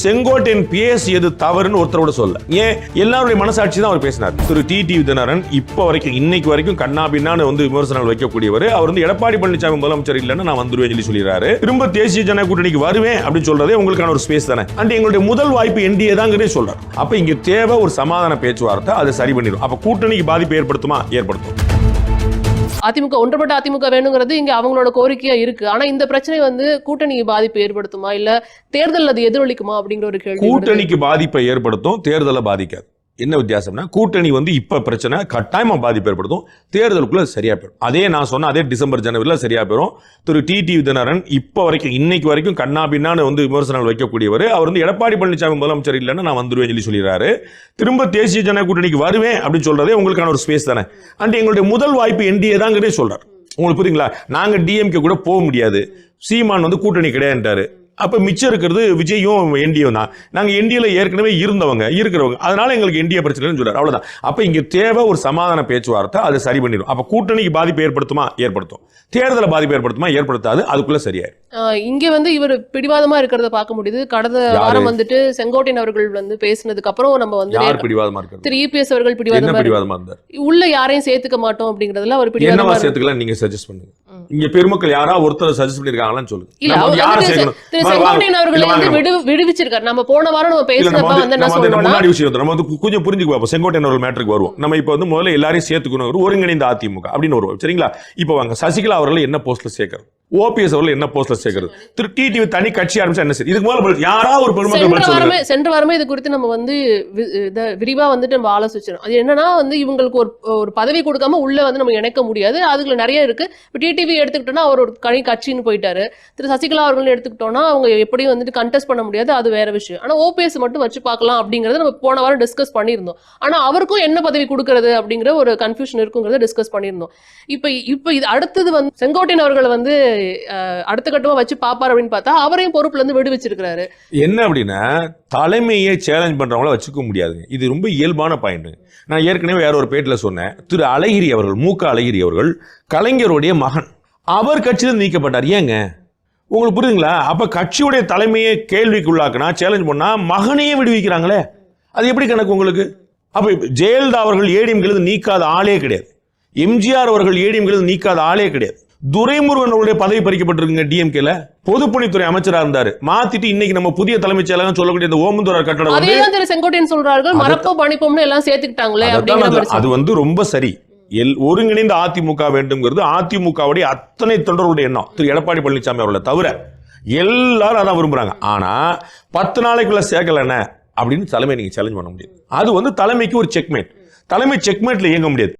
செங்கோட்டையன் பேசியது தவறுன்னு ஒருத்தரோட சொல்ல ஏன் எல்லாருடைய மனசாட்சி தான் அவர் பேசினார். திரு டிடிவி தினகரன் இப்ப வரைக்கும் இன்னைக்கு வரைக்கும் கண்ணா பின்னான்னு விமர்சனங்கள் வைக்கக்கூடியவர். அவர் எடப்பாடி பழனிசாமி முதலமைச்சர் இல்லைன்னு நான் வந்துருவேன் சொல்லிடுறாரு. திரும்ப தேசிய ஜன கூட்டணிக்கு வருவேன் அப்படின்னு சொல்றதே உங்களுக்கான ஒரு ஸ்பேஸ் தானே. அண்ட் எங்களுடைய முதல் வாய்ப்பு என்டிஏ தாங்கிறதே சொல்றாரு. அப்ப இங்க தேவை ஒரு சமாதான பேச்சுவார்த்தை, அதை சரி பண்ணிடும். அப்ப கூட்டணிக்கு பாதிப்பு ஏற்படுத்துமா? ஏற்படுத்தும். அதிமுக ஒன்றுபட்ட அதிமுக வேணுங்கிறது இங்க அவங்களோட கோரிக்கையா இருக்கு. ஆனா இந்த பிரச்சனை கூட்டணிக்கு பாதிப்பு ஏற்படுத்துமா இல்ல தேர்தல் அது எதிரொலிக்குமா அப்படிங்கிற ஒரு கேள்வி. கூட்டணிக்கு பாதிப்பை ஏற்படுத்தும், தேர்தலை பாதிக்காது. என்ன வித்தியாசம்னா கூட்டணி இப்ப பிரச்சனை கட்டாயமா பாதிப்பு ஏற்படுத்தும், தேர்தலுக்குள்ள சரியா போயிடும். அதே நான் சொன்ன அதே டிசம்பர் ஜனவரியில சரியா போயிடும். திரு டிடிவி தினகரன் இப்ப வரைக்கும் இன்னைக்கு வரைக்கும் கண்ணா பின்னான்னு விமர்சனங்கள் வைக்கக்கூடியவர். அவர் எடப்பாடி பழனிசாமி முதலமைச்சர் இல்லைன்னு நான் வந்துருவேன் சொல்லிடுறாரு. திரும்ப தேசிய ஜன கூட்டணிக்கு வருவேன் அப்படின்னு சொல்றதே உங்களுக்கான ஒரு ஸ்பேஸ் தானே. அண்ட் எங்களுடைய முதல் வாய்ப்பு என்டிஏ தாங்கிறதே சொல்றாரு. உங்களுக்கு புரியுங்களா? நாங்க டிஎம்கே கூட போக முடியாது, சீமான் கூட்டணி கிடையாதுட்டாரு. அப்ப மிச்சம் இருக்கிறது விஜயும் என்டிஏ தான். நாங்க என்டிஏல ஏற்கனவே இருக்கிறவங்க, அதனால எங்களுக்கு என்டிஏ பிரச்சனைன்னு சொல்றாரு. அவ்வளவுதான். அப்ப இங்க தேவை ஒரு சமாதான பேச்சுவார்த்தை, அதை சரி பண்ணிடும். அப்ப கூட்டணிக்கு பாதிப்பு ஏற்படுத்துமா? ஏற்படுத்தும். தேர்தலை பாதிப்பு ஏற்படுத்துமா? ஏற்படுத்தாது. அதுக்குள்ள சரியாயிரும். இங்க இவர் பிடிவாதமா இருக்கிறத பார்க்க முடியுது. கடந்த வாரம் செங்கோட்டையன் அவர்கள் பேசினதுக்கு அப்புறம் நம்ம யார் பிடிவாதமா இருக்காரு? திரு இபிஎஸ் அவர்கள் பிடிவாதமா இருந்தார். உள்ள யாரையும் சேர்த்துக்க மாட்டோம் அப்படிங்கறதுல அவர் பிடிவாதமா சேர்த்துக்கலாம். நீங்க சஜஸ்ட் பண்ணுங்க. இங்க பெருமக்கள் யாரா ஒருத்தர் சஜஸ்ட் பண்ணிருக்காங்களான்னு சொல்லுங்க. செங்கோட்டையன் அவர்கள் விடுவிச்சிருக்காரு. நம்ம போன வாரம் நம்ம பேசினப்ப முன்னாடி விஷயம் நம்ம கொஞ்சம் புரிஞ்சுக்குவோம். செங்கோட்டையன் அவர்கள் மேட்டருக்கு வருவோம். நம்ம இப்ப முதல்ல எல்லாரையும் சேர்த்துக்கணும், ஒருங்கிணைந்த அதிமுக அப்படின்னு வருவோம். சரிங்களா? இப்ப வாங்க, சசிகலா அவர்கள் என்ன போஸ்ட்ல சேர்க்கிறது, ஓபிஎஸ் அவர்கள் என்ன போஸ்ட்ல சேர்க்கிறது, திரு டிடிவி தனி கட்சி ஆரம்பிச்சா என்ன சரி? இதுக்கு மேல யாரா ஒரு பெருமக்கள் சென்ற வாரமே இது குறித்து நம்ம விரிவா நம்ம ஆலோசிச்சோம். அது என்னன்னா இவங்களுக்கு ஒரு பதவி கொடுக்காம உள்ள நம்ம இணைக்க முடியாது, அதுல நிறைய இருக்கு. டிடிவி எடுத்துக்கிட்டோம்னா அவர் ஒரு கட்சின்னு போயிட்டாரு. திரு சசிகலா அவர்கள் எடுத்துக்கிட்டோம்னா அவங்க எப்படியும் கண்டெஸ்ட் பண்ண முடியாது, அது வேற விஷயம். ஆனா ஓபிஎஸ் மட்டும் வச்சு பார்க்கலாம் அப்படிங்கறத நம்ம போன வாரம் டிஸ்கஸ் பண்ணியிருந்தோம். ஆனா அவருக்கும் என்ன பதவி கொடுக்கறது அப்படிங்கிற ஒரு கன்ஃபியூஷன் இருக்குங்கிறத டிஸ்கஸ் பண்ணியிருந்தோம். இப்ப இது அடுத்தது செங்கோட்டையன் அவர்கள் அடுத்த கட்டமா வச்சு பாப்பார் அப்படின்னு பார்த்தா அவரையும் பொறுப்புல இருந்து விடுவிச்சிருக்காரு. என்ன அப்படின்னா தலைமையை சேலஞ்ச் பண்றவங்கள வச்சுக்க முடியாது. இது ரொம்ப இயல்பான பாயிண்ட். நான் ஏற்கனவே வேற ஒரு பேட்டில் சொன்னேன். திரு அழகிரி அவர்கள், மூக்க அழகிரி அவர்கள் கலைஞருடைய மகன், அவர் கட்சியில் நீக்கப்பட்டார். ஏங்க உங்களுக்கு புரியுதுங்களா? அப்ப கட்சியுடைய தலைமையை கேள்விக்கு உள்ளாக்குனா, சேலஞ்ச் பண்ணா மகனையே விடுவிக்கிறாங்களே, அது எப்படி கணக்கு உங்களுக்கு? அப்ப ஜெயலலிதா அவர்கள் ஏடிஎம்கிலிருந்து நீக்காத ஆளே கிடையாது. எம்ஜிஆர் அவர்கள் ஏடிஎம்கிலிருந்து நீக்காத ஆளே கிடையாது. துரைமுருகன் அவருடைய பதவி பறிக்கப்பட்டிருக்குங்க. டிஎம்கேல பொதுப்பணித்துறை அமைச்சரா இருந்தாரு, மாத்திட்டு இன்னைக்கு நம்ம புதிய தலைமைச் செயலகம் சொல்லக்கூடிய இந்த ஓமந்தூரார் கட்டடம் செங்கோட்டையன் சொல்றார்கள் மரப்போ பணிப்போம்னு எல்லாம் சேர்த்துக்கிட்டாங்களே. அது ரொம்ப சரி. ஒருங்கிணைந்த அதிமுக வேண்டும்ங்கிறது அதிமுகவுடைய அத்தனை தொண்டர்களுடைய எண்ணம். திரு எடப்பாடி பழனிசாமி அவர்களை தவிர எல்லாரும் அதான் விரும்புறாங்க. ஆனா 10 நாளைக்குள்ள சேர்க்கலன்னு அப்படின்னு தலைமை நீங்க சேலஞ்ச் பண்ண முடியாது. அது தலைமைக்கு ஒரு செக்மேட். தலைமை செக்மேட்ல இயங்க முடியாது.